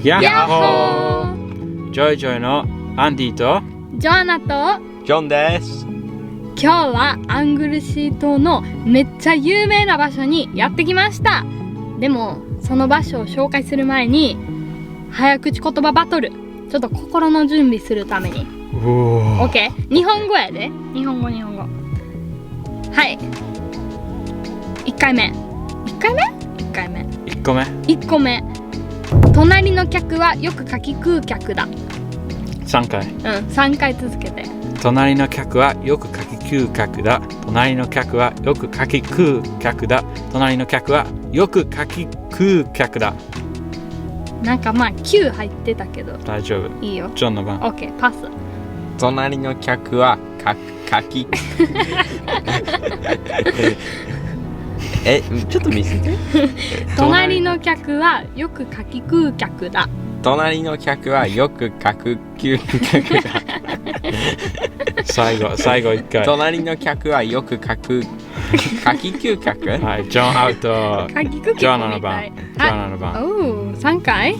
ヤッホー。ジョイジョイのアンディとジョアナとジョンです。今日はアングルシー島のめっちゃ有名な場所にやってきました。でもその場所を紹介する前に早口言葉バトルちょっと心の準備するために。OK、 日本語やで。日本語はい、1回目1個目、隣の客はよくかき食う客だ。3回続けて。隣の客はよくかき食う客だ。隣の客はよくかき食う客だ。隣の客はよくかき食う客だ。なんかまあ9入ってたけど大丈夫。いいよ。ジョンの番。 OK、 パス。隣の客はかきちょっと見せて。隣の客はよくかき食う客だ。隣の客はよくかくきゅう客だ。最後1回。隣の客はよくかききゅう客。はい、ジョンアウト。かき食う客みたい。ジョアナの番。3回。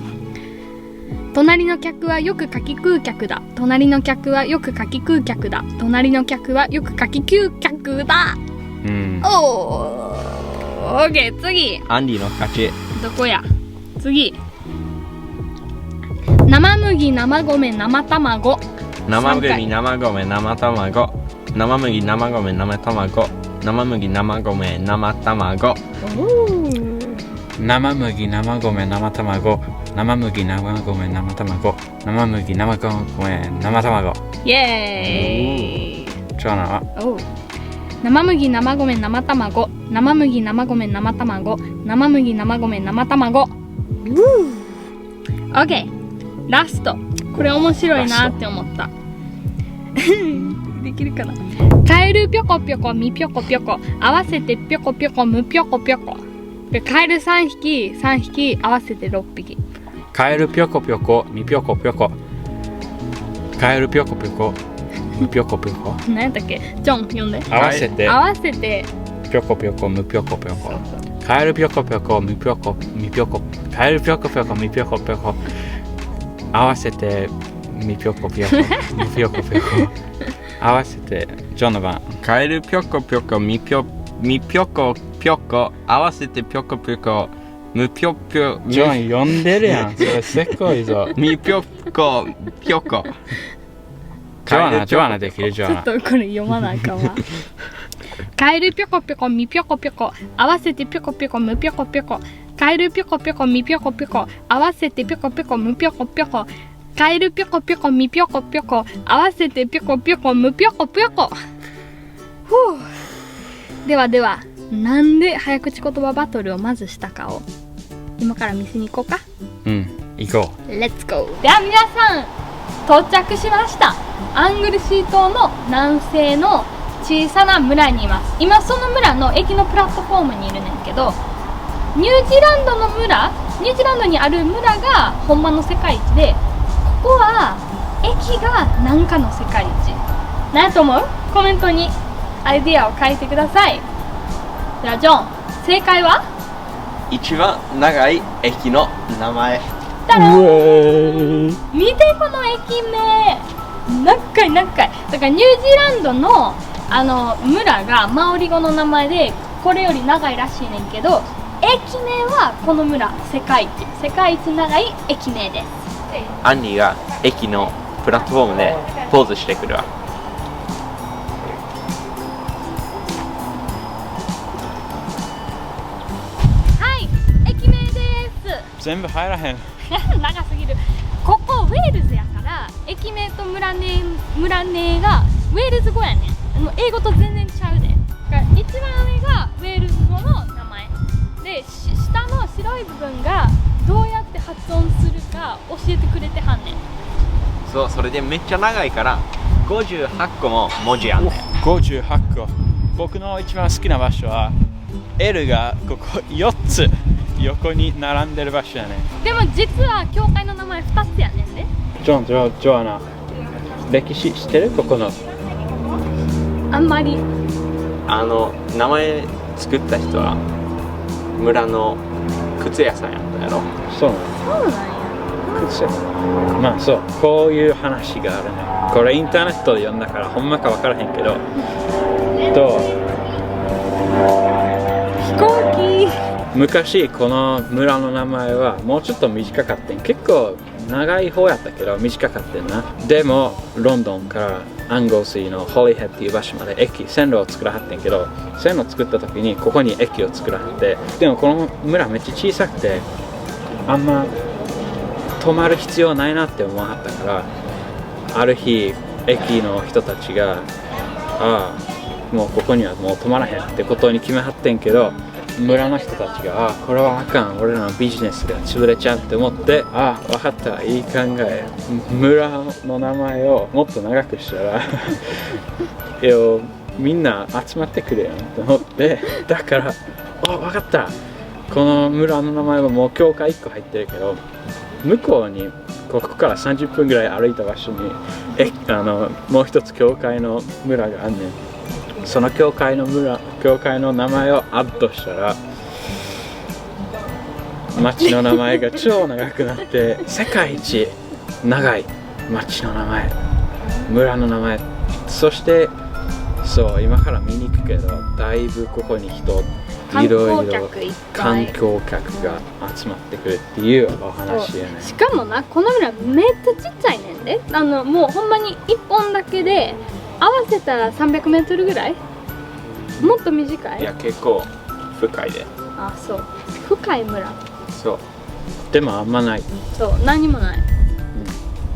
隣の客はよくかき食う客だ。隣の客はよくかき食う客だ。隣の客はよくかき食う客だ。OK、 次。アンディの勝ち。どこや。次。生麦、生米、生卵。生麦、生米、生卵。生麦、生米、生卵。生麦、生米、生卵。生麦、生米、生卵。生麦、生米、生卵。生麦、生米、生卵。イエーイ。ジョアナは生麦、生米、生卵。生麦、生米、生卵。生麦、生米、生卵。OK、ラスト。これ面白いなって思った。できるかな。カエルぴょこぴょこ、みぴょこぴょこ。合わせてぴょこぴょこ、むぴょこぴょこ。カエル3匹、合わせて6匹。カエルぴょこぴょこ、みぴょこぴょこ。カエルぴょこぴょこ、みぴょこぴょこ。何やったっけ。ジョン読んで。合わせてぴょこぴょこ、むぴょこぴょこ。カエルぴょこぴょこ、みぴょこみぴょこ。カエルぴょこぴょこ、みぴょこぴょこ。合わせてみぴょこぴょこ、みぴょこぴょこ。合わせてジョンの番。カエルぴょこぴょこ、みぴょこぴょこ。合わせてぴょこぴょこ、むぴょぴょ。ジョン読んでるやん。それせっこいぞ。みぴょこぴょこ。ジョアナできる。ジョアナ。ちょっとこれ読まないかわ。カエルぴょこぴょこ、みぴょこぴょこ。合わせてぴょこぴょこ、むぴょこぴょこ。カエルぴょこぴょこ、みぴょこぴょこ。合わせてぴょこぴょこ、むぴょこぴょこ。カエルぴょこぴょこ、みぴょこぴょこ。合わせてぴょこぴょこ、むぴょこぴょこ。ではなんで早口言葉バトルをまずしたかを今から見せに行こうか。行こう。レッツゴー。では皆さん到着しました。アングルシー島の南西の小さな村にいます。今その村の駅のプラットフォームにいるねんけど、ニュージーランドにある村がほんまの世界一で、ここは駅がなんかの世界一。何やと思う？コメントにアイディアを書いてください。ではジョン、正解は一番長い駅の名前。見てこの駅名、長い。だからニュージーランドの村がマオリ語の名前でこれより長いらしいねんけど、駅名はこの村世界一長い駅名です。アンディが駅のプラットフォームでポーズしてくるわ。全部入らへん。長すぎる。ここウェールズやから駅名と村名がウェールズ語やねん。もう英語と全然ちゃうで。だから一番上がウェールズ語の名前で、下の白い部分がどうやって発音するか教えてくれてはんねん。そう、それでめっちゃ長いから58個も文字あんねん。58個。僕の一番好きな場所は L がここ4つ横に並んでる場所やね。でも実は教会の名前2つやねんで。ジョアナ、歴史知ってる？ここのあんまり。名前作った人は村の靴屋さんやったやろ。そうなの。そうなんや。ですよ。まあそう、こういう話があるね。これインターネットで読んだからほんまか分からへんけど、飛行機。昔この村の名前はもうちょっと短かったん。結構長い方やったけど短かったんな。でもロンドンからアンゴーシーのホリーヘッドっていう場所まで線路を作らはってんけど、線路を作った時にここに駅を作らはって、でもこの村めっちゃ小さくてあんま止まる必要ないなって思わはったから、ある日駅の人たちがもうここにはもう止まらへんってことに決めはってんけど、村の人たちがこれはあかん、俺らのビジネスが潰れちゃうって思って、分かった、いい考え、村の名前をもっと長くしたらみんな集まってくれよと思って、だから分かった、この村の名前はもう教会1個入ってるけど、向こうにここから30分ぐらい歩いた場所にもう一つ教会の村があんねん。その教会の名前をアッドしたら町の名前が超長くなって世界一長い町の名前、村の名前、そしてそう今から見に行くけど、だいぶここに人いろいろ観光客が集まってくるっていうお話やね。しかもな、この村めっちゃちっちゃいねんで。もうほんまに1本だけで合わせたら300メートルぐらい、もっと短い。いや結構深いで。そう、深い村。そうでもあんまない。そう、何もない、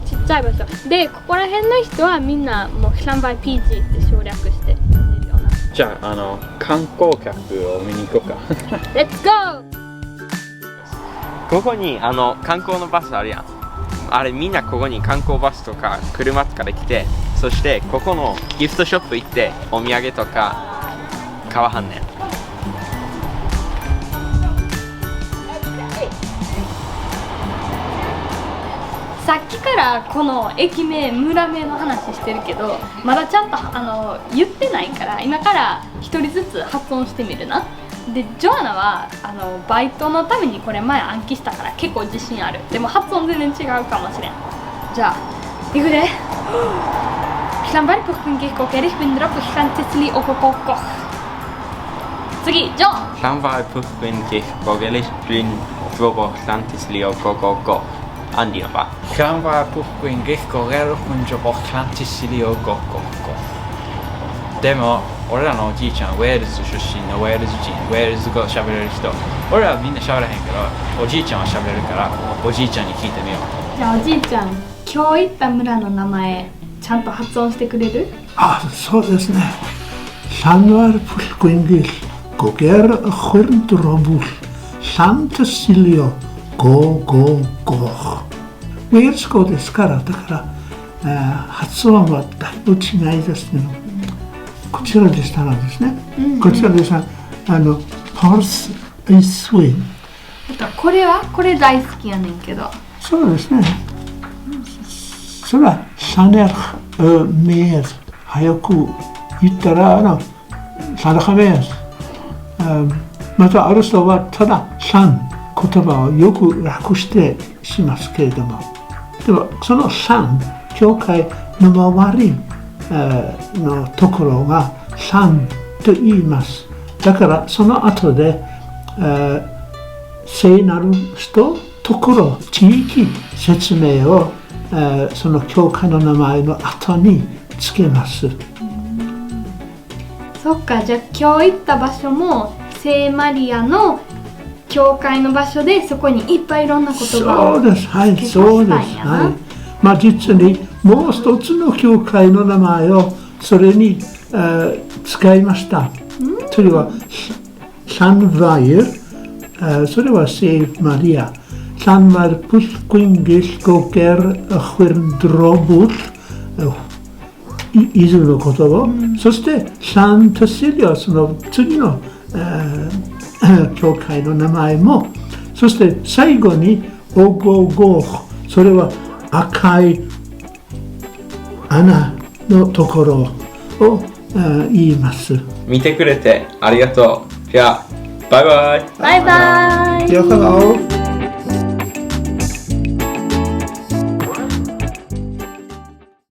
ちっちゃい場所で、ここら辺の人はみんなもうシャンバイ PG って省略して呼んでるような。じゃあ観光客を見に行こうかレッツゴー。ここに観光のバスあるやん。あれみんなここに観光バスとか車とかで来て、そしてここのギフトショップ行ってお土産とか買わはんねん。さっきからこの駅名、村名の話してるけど、まだちゃんと言ってないから、今から一人ずつ発音してみるな。で、ジョアナはバイトのためにこれ前暗記したから結構自信ある。でも発音全然違うかもしれん。じゃあいくで。次、ジョン。Llambar puhkuin kihkogelis blin provohtantisli okokoko. Andi apa? Llambar puhkuin kihkogelis provohtantisli okokoko。でも俺らのおじいちゃんウェールズ出身のウェールズ人、ウェールズ語喋れる人。俺らはみんな喋れへんけど、おじいちゃんは喋れるから、おじいちゃんに聞いてみよう。じゃあおじいちゃん、今日行った村の名前ちゃんと発音してくれる？そうですね。Llanfair Pwllgwyngyll, Goger y Chwyrndrobwll, Llantysilio, Goch。ウェールズ語ですから、だから発音はだいぶ違いですね。こちらでしたらですね、こちらでしたらHorse is Swing。これ大好きやねんけど。そうですね。それはLlanech y Mer。早く言ったらLlanech y Mer。またある人はただLlan言葉をよく訳してしますけれども、でもそのLlan教会の周りのところがLlanと言います。だからその後で聖なる人、ところ、地域説明をその教会の名前の後につけます。そっか、じゃあ今日行った場所も聖マリアの教会の場所で、そこにいっぱいいろんな言葉を付け足したんやな。まあ実にもう一つの教会の名前をそれに使いました。それはLlanfair、それは聖マリア。Llanfair Pwllgwyngyll, Goger y Chwyrndrobwll、伊豆の言葉、そしてLlantysilio、その次の教会の名前も、そして最後にGoch、それは赤い穴のところを言います。見てくれてありがとう。じゃあバイバイ。バイバイ。よかった。